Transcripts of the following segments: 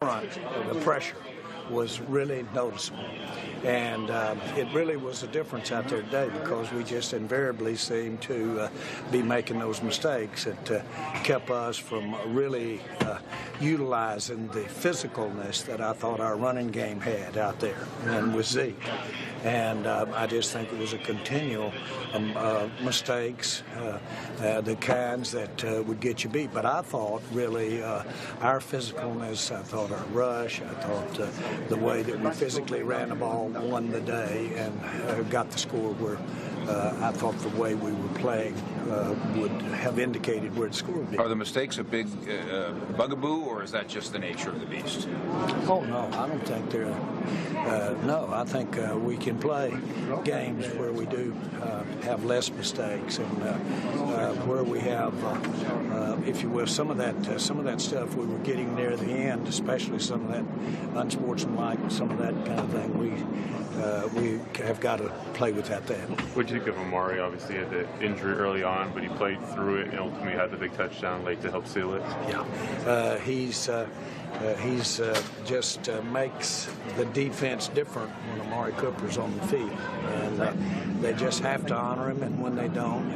front, the pressure was really noticeable. And it really was a difference out there today because we just invariably seemed to be making those mistakes that kept us from really utilizing the physicalness that I thought our running game had out there and with Zeke. And I just think it was a continual mistakes, the kinds that would get you beat. But I thought really our physicalness, I thought our rush, I thought the way that we physically ran the ball won the day and got the score where I thought the way we were playing would have indicated where the score would be. Are the mistakes a big bugaboo, or is that just the nature of the beast? Oh, no, I don't think they're no, I think we can play games where we do have less mistakes and where we have, if you will, some of that stuff we were getting near the end, especially some of that unsportsmanlike, some of that kind of thing. We have got to play with that then. What did you think of Amari? Obviously, he had the injury early on, but he played through it and ultimately had the big touchdown late to help seal it. Yeah, he's just makes the defense different when Amari Cooper's on the field, and they just have to honor him. And when they don't,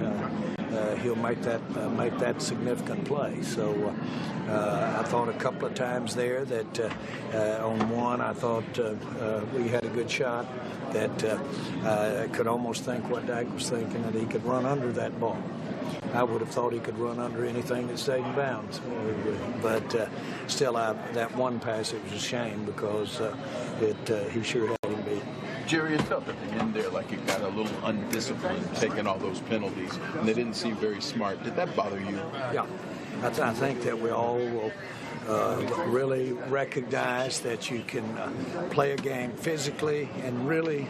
he'll make that significant play. So I thought a couple of times there that on one I thought we had a good shot that I could almost think what Dak was thinking, that he could run under that ball. I would have thought he could run under anything that stayed in bounds. But still, that one pass, it was a shame because he sure had him beat. Jerry, it felt at the end there like it got a little undisciplined, taking all those penalties, and they didn't seem very smart. Did that bother you? Yeah. I think that we all will really recognize that you can play a game physically and really,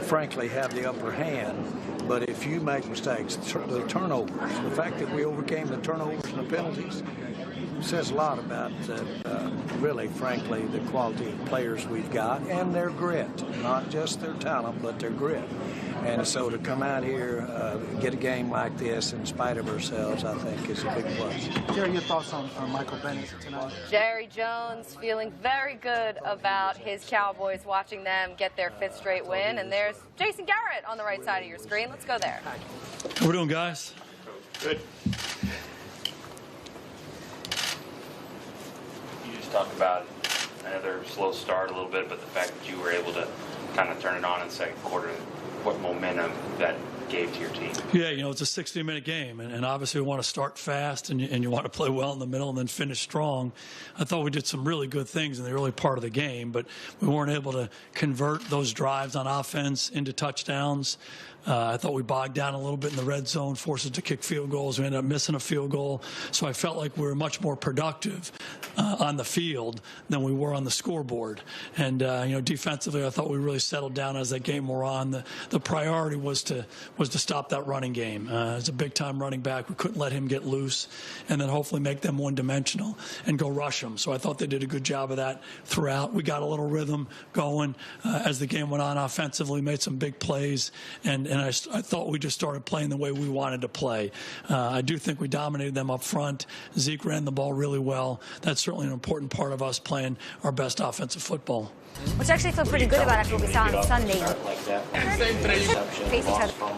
frankly, have the upper hand. But if you make mistakes, the turnovers, the fact that we overcame the turnovers and the penalties says a lot about, really, frankly, the quality of players we've got and their grit, not just their talent, but their grit. And so to come out here, get a game like this in spite of ourselves, I think is a big plus. Jerry, your thoughts on Michael Bennett tonight? Jerry Jones feeling very good about his Cowboys, watching them get their 5th straight win. And there's Jason Garrett on the right side of your screen. Let's go there. How we doing, guys? Good. You just talk about another slow start a little bit, but the fact that you were able to kind of turn it on in the second quarter, what momentum that gave to your team? Yeah, it's a 60-minute game, and obviously we want to start fast, and you want to play well in the middle and then finish strong. I thought we did some really good things in the early part of the game, but we weren't able to convert those drives on offense into touchdowns. I thought we bogged down a little bit in the red zone, forced us to kick field goals. We ended up missing a field goal. So I felt like we were much more productive on the field than we were on the scoreboard. And, defensively, I thought we really settled down as that game wore on. The priority was to stop that running game. It's a big-time running back. We couldn't let him get loose, and then hopefully make them one-dimensional and go rush them. So I thought they did a good job of that throughout. We got a little rhythm going as the game went on offensively, made some big plays, and I thought we just started playing the way we wanted to play. I do think we dominated them up front. Zeke ran the ball really well. That's certainly an important part of us playing our best offensive football. Which actually felt pretty good about after what we saw on Sunday. Face each other. Well,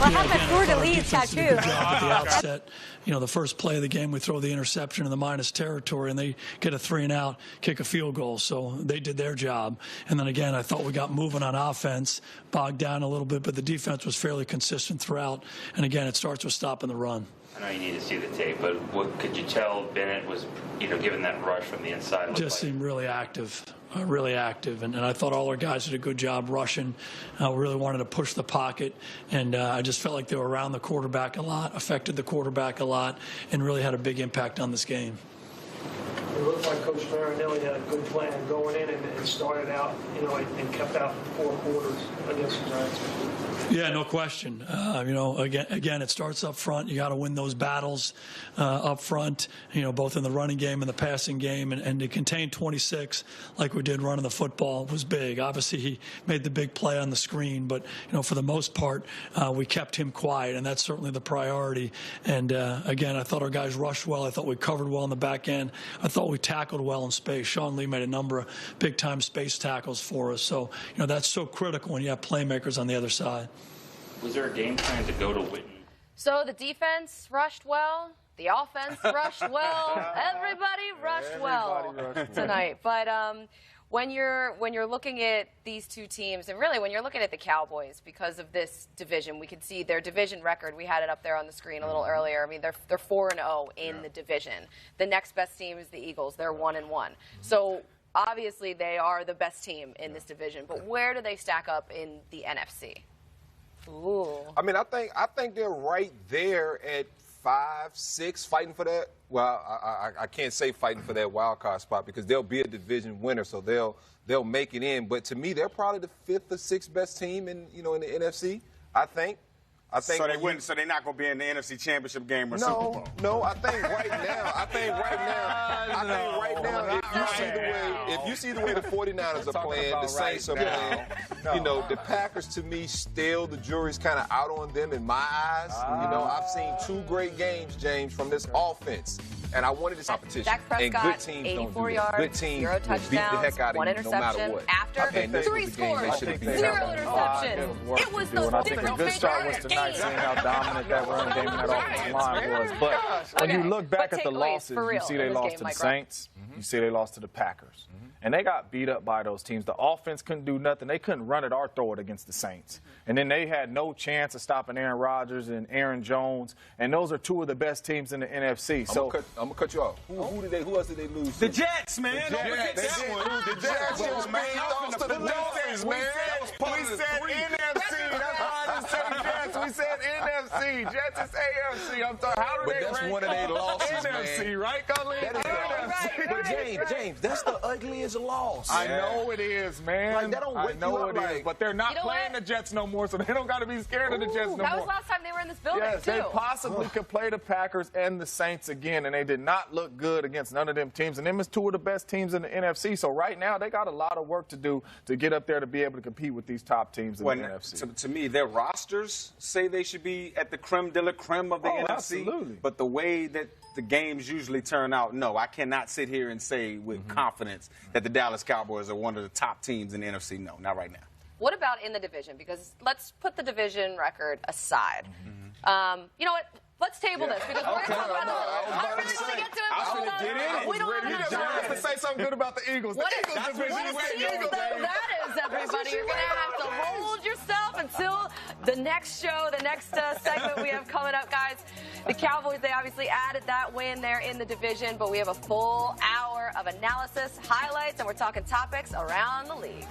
I have my fleur-de-lis tattoo. At the outset, the first play of the game, we throw the interception in the minus territory, and they get a 3-and-out, kick a field goal. So they did their job. And then again, I thought we got moving on offense, bogged down a little bit, but the defense was fairly consistent throughout. And again, it starts with stopping the run. I know you need to see the tape, but what could you tell Bennett was, given that rush from the inside? Just seemed really active. And I thought all our guys did a good job rushing. We really wanted to push the pocket, and I just felt like they were around the quarterback a lot, affected the quarterback a lot, and really had a big impact on this game. It looks like Coach Marinelli had a good plan going in and started out, and kept out 4 quarters against the Giants. Yeah, no question. Again, it starts up front. You got to win those battles up front, both in the running game and the passing game. And to contain 26 like we did running the football was big. Obviously, he made the big play on the screen, but, for the most part, we kept him quiet, and that's certainly the priority. And, again, I thought our guys rushed well. I thought we covered well on the back end. I thought we tackled well in space. Sean Lee made a number of big-time space tackles for us. So, that's so critical when you have playmakers on the other side. Was there a game plan to go to Witten? So the defense rushed well. The offense rushed well. Everybody rushed well tonight. But when you're looking at these two teams, and really when you're looking at the Cowboys, because of this division, we can see their division record. We had it up there on the screen a little earlier. I mean, they're 4-0 in the division. The next best team is the Eagles. They're 1-1. So obviously they are the best team in this division. But where do they stack up in the NFC? Ooh. I mean, I think they're right there at 5-6, fighting for that. Well, I can't say fighting for that wild card spot because they'll be a division winner, so they'll make it in. But to me, they're probably the 5th or 6th best team in the NFC. I think. So they wouldn't. So they're not going to be in the NFC Championship game or Super Bowl. No. I think right now. If you see the way the 49ers are playing, the Saints are playing. The Packers to me still the jury's kind of out on them in my eyes. I've seen 2 great games, James, from this offense. And I wanted this competition. Dak Prescott, and good teams 84 don't do yards, that. Good teams 0 touchdowns, beat the heck out of 1 you interception. no matter what. After 3 scores, 0 interception. It was the I think a good start was tonight, seeing how dominant that run game and that offensive line was. But when you look back at the losses, you see they lost to the Saints. You see they lost to the Packers. And they got beat up by those teams. The offense couldn't do nothing. They couldn't run it or throw it against the Saints. And then they had no chance of stopping Aaron Rodgers and Aaron Jones. And those are 2 of the best teams in the NFC. So I'm gonna cut you off. Who else did they lose to? The Jets, man. The Jets, man. The Dolphins, man. We said NFC. That's why I just said Jets. We said NFC. Jets is AFC. I'm sorry. How do but they that's rank one of their losses, NFC, man. right, Colleen? But James, that's the ugliest loss. I know it is, man. Like, that don't wake you up, is, but they're not playing the Jets no more, so they don't got to be scared of the Jets no more. That was last time they were in this building, yes, too. They possibly could play the Packers and the Saints again, and they did not look good against none of them teams. And them is 2 of the best teams in the NFC. So right now, they got a lot of work to do to get up there to be able to compete with these top teams in the NFC. To me, their rosters say they should be at the creme de la creme of the NFC. Absolutely. But the way that the games usually turn out, no, I cannot sit here and say with confidence that the Dallas Cowboys are one of the top teams in the NFC. No, not right now. What about in the division? Because let's put the division record aside. You know what? Let's table this because we're going to talk about the I really want to get to it. I was going to get in it. We don't have to say something good about the Eagles. What team that is, everybody? You're going to have to hold yourself until the next show, the next segment we have coming up, guys. The Cowboys, they obviously added that win there in the division, but we have a full hour of analysis, highlights, and we're talking topics around the league.